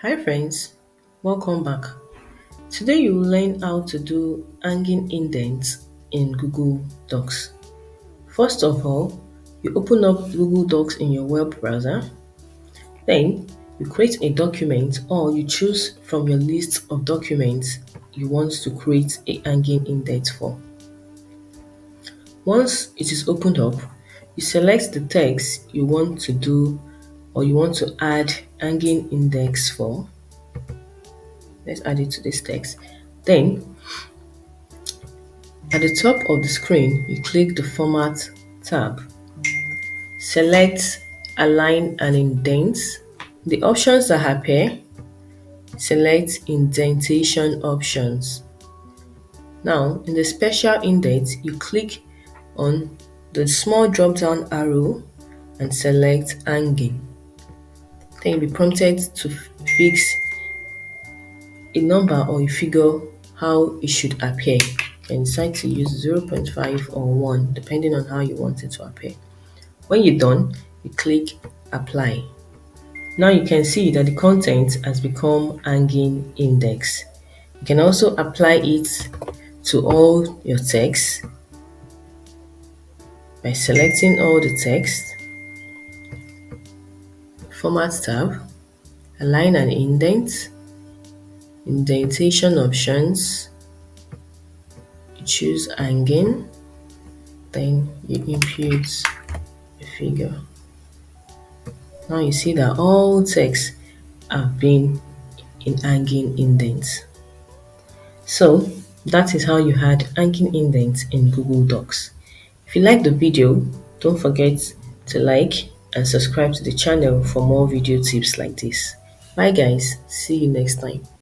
Hi friends, welcome back. Today you will learn how to do hanging indents in Google Docs. First of all, you open up Google Docs in your web browser. Then you create a document or you choose from your list of documents you want to create a hanging indent for. Once it is opened up, you select the text you want to do or you want to add hanging index for. Let's add it to this text. Then at the top of the screen, you click the Format tab. Select Align and Indent. The options that appear, select Indentation options. Now, in the Special Indent, you click on the small drop-down arrow and select Hanging. Then you'll be prompted to fix a number or a figure how it should appear. And decide to use 0.5 or 1 depending on how you want it to appear. When you're done, you click Apply. Now you can see that the content has become hanging index. You can also apply it to all your text by selecting all the text, Format tab, Align and Indent, Indentation options, you choose Hanging, then you input a figure. Now you see that all text have been in hanging indents. So that is how you add hanging indents in Google Docs. If you like the video, don't forget to like and subscribe to the channel for more video tips like this. Bye guys, see you next time.